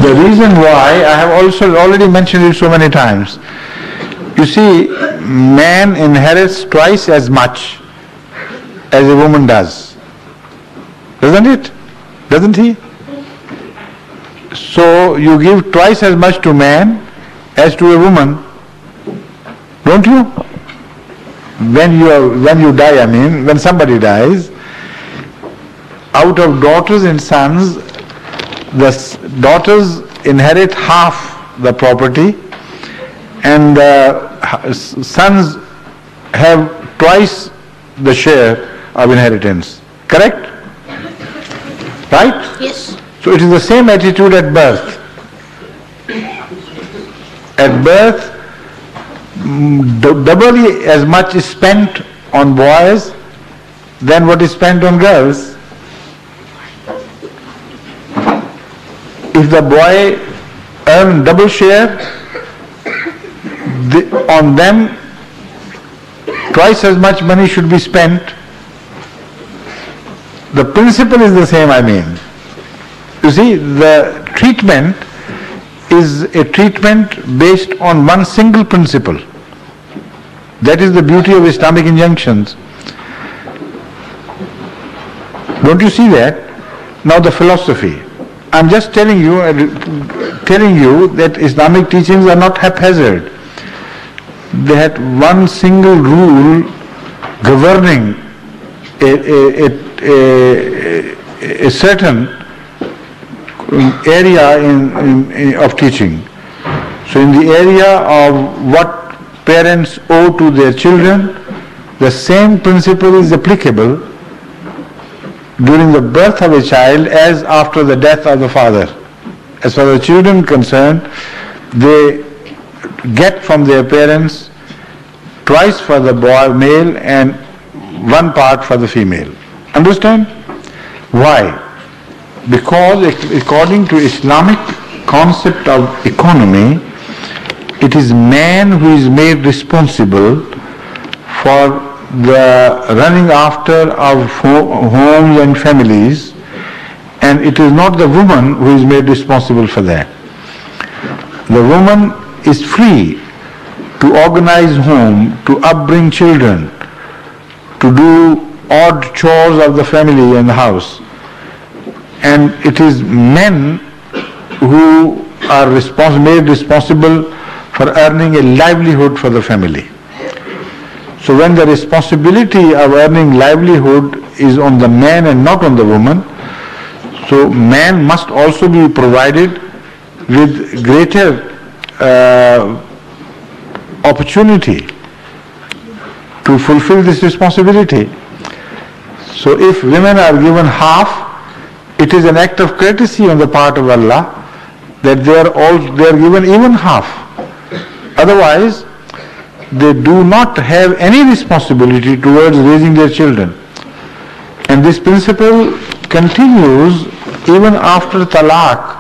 The reason why, I have also already mentioned it so many times. You see, man inherits twice as much as a woman does. Doesn't it? Doesn't he? So you give twice as much to man as to a woman, don't you? When you die, when somebody dies, out of daughters and sons, the daughters inherit half the property and the sons have twice the share of inheritance. Correct? Right? Yes. So it is the same attitude at birth. At birth, doubly as much is spent on boys than what is spent on girls. If the boy earns double share, on them twice as much money should be spent. The principle is the same, You see, the treatment is a treatment based on one single principle. That is the beauty of Islamic injunctions. Don't you see that? Now the philosophy. I'm just telling you that Islamic teachings are not haphazard. They had one single rule governing a certain area of teaching. So in the area of what parents owe to their children, the same principle is applicable during the birth of a child as after the death of the father. As far as the children are concerned, they get from their parents twice for the boy male and one part for the female. Understand? Why? Because according to Islamic concept of economy, it is man who is made responsible for the running after of homes and families, and it is not the woman who is made responsible for that. The woman is free to organize home, to upbring children, to do odd chores of the family and the house. And it is men who are made responsible for earning a livelihood for the family. So when the responsibility of earning livelihood is on the man and not on the woman, so man must also be provided with greater opportunity to fulfill this responsibility. So if women are given half, it is an act of courtesy on the part of Allah that they are given even half. Otherwise, they do not have any responsibility towards raising their children. And this principle continues even after talaq.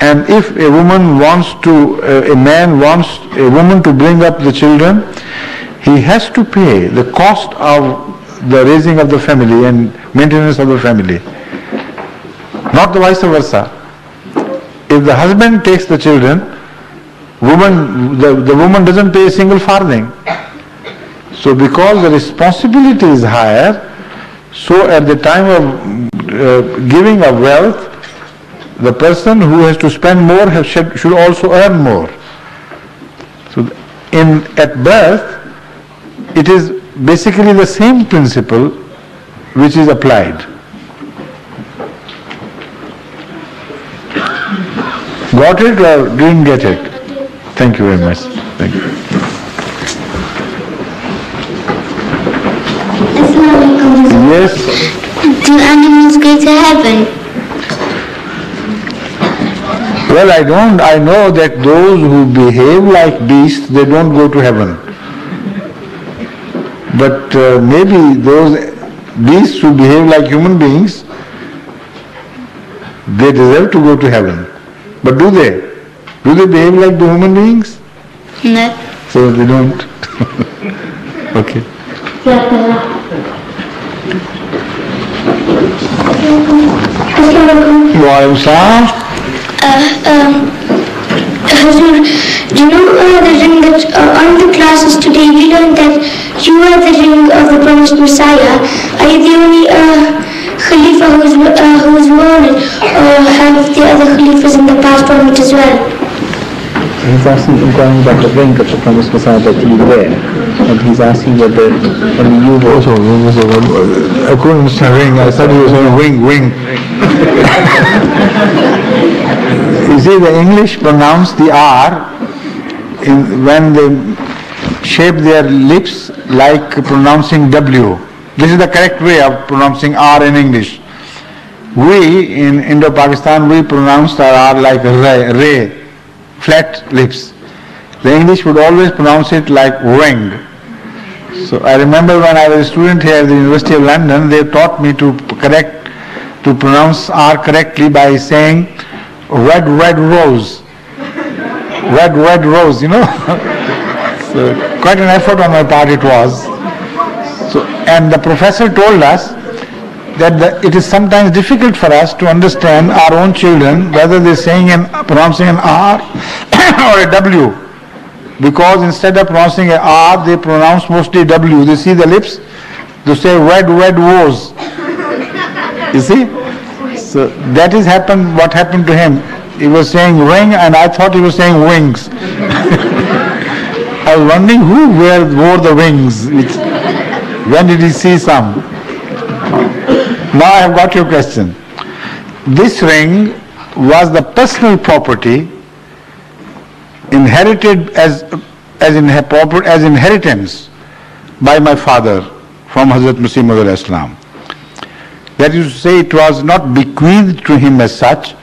And if a man wants a woman to bring up the children, he has to pay the cost of the raising of the family and maintenance of the family. Not the vice versa. If the husband takes the children, the woman doesn't pay a single farthing. So because the responsibility is higher, so at the time of giving of wealth, the person who has to spend more should also earn more. So at birth, it is basically the same principle which is applied. Got it or didn't get it? Thank you very much. Thank you. Yes. Do animals go to heaven? Well, I know that those who behave like beasts, they don't go to heaven. But maybe those beasts who behave like human beings, they deserve to go to heaven. But do they? Do they behave like the human beings? No. So they don't. Okay. Waalaikumsalam. Hazur, do you know the ring that on the classes today we learned that you are the ring of the promised Messiah? Are you the only Khalifa who's worn it, or have the other Khalifas in the past worn it as well? He's asking inquiring about the ring of the promised Messiah that you wear, and he's asking whether only you wear. Also, I couldn't understand ring. I thought he was saying wing. You see, the English pronounce the R when they shape their lips like pronouncing W. This is the correct way of pronouncing R in English. We in Indo-Pakistan, we pronounce our R like Ray, flat lips. The English would always pronounce it like ring. So I remember when I was a student here at the University of London, they taught me to pronounce R correctly by saying red rose. Red rose, you know. So quite an effort on my part it was. So, and the professor told us that it is sometimes difficult for us to understand our own children whether they're pronouncing an R or a W, because instead of pronouncing an R they pronounce mostly W. They see the lips, they say red rose. You see? So that is what happened to him. He was saying ring and I thought he was saying wings. I was wondering who wore the wings. When did he see some? Now I have got your question. This ring was the personal property inherited as inheritance by my father from Hazrat Masih Maud alayhi salam. That is to say, it was not bequeathed to him as such,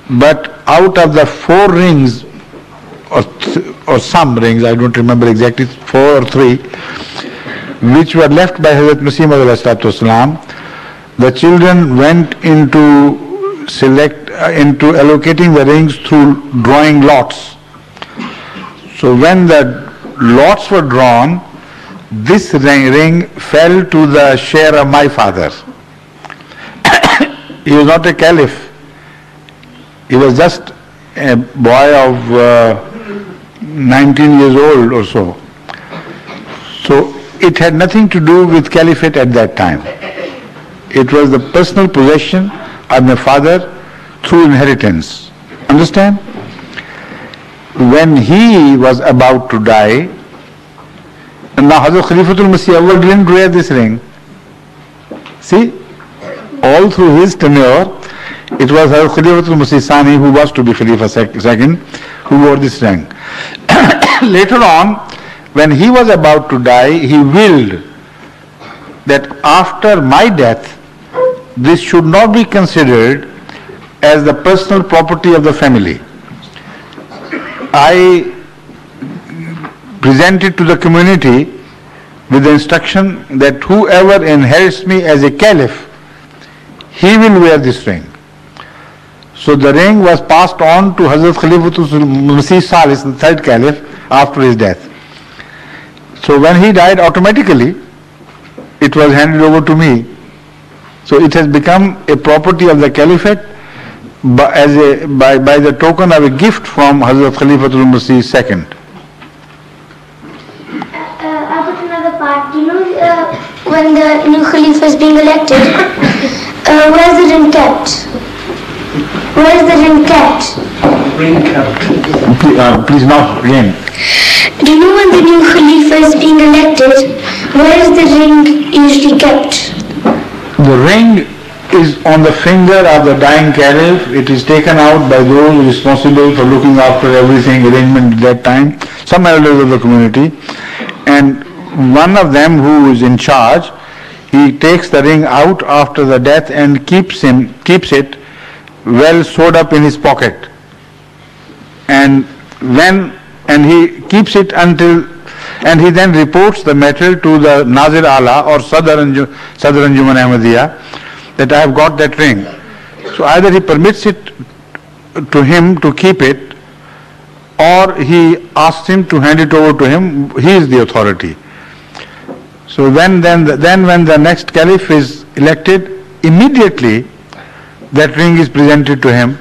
but out of the 4 rings or some rings, I don't remember exactly, 4 or 3, which were left by Hazrat Masih Maud alayhi salam, the children went into allocating the rings through drawing lots. So when the lots were drawn, this ring fell to the share of my father. He was not a caliph. He was just a boy of 19 years old or so. So it had nothing to do with caliphate at that time. It was the personal possession of my father through inheritance. Understand? When he was about to die, and now Hazrat Khalifatul Masih Awwal didn't wear this ring. See? All through his tenure, it was Hazrat Khalifatul Masih Sani, who was to be Khalifa second, who wore this ring. Later on, when he was about to die, he willed that after my death, this should not be considered as the personal property of the family. I present it to the community with the instruction that whoever inherits me as a caliph, he will wear this ring. So the ring was passed on to Hazrat Khalifatul Masih Salis, the 3rd caliph, after his death. So when he died, automatically it was handed over to me. So it has become a property of the caliphate by the token of a gift from Hazrat Khalifatul Masih II. About another part, you know, when the new Khalifa is being elected, where is the ring kept? Where is the ring kept? Ring kept. Please now again. Do you know when the new Khalifa is being elected, where is the ring usually kept? The ring is on the finger of the dying caliph. It is taken out by those responsible for looking after everything, arrangement at that time, some elders of the community. And one of them who is in charge, he takes the ring out after the death and keeps it well sewed up in his pocket. And he keeps it until, and he then reports the matter to the Nazir Ala or Sadr Anjuman Ahmadiyya that I have got that ring. So either he permits it to him to keep it, or he asks him to hand it over to him. He is the authority. So then when the next caliph is elected, immediately that ring is presented to him,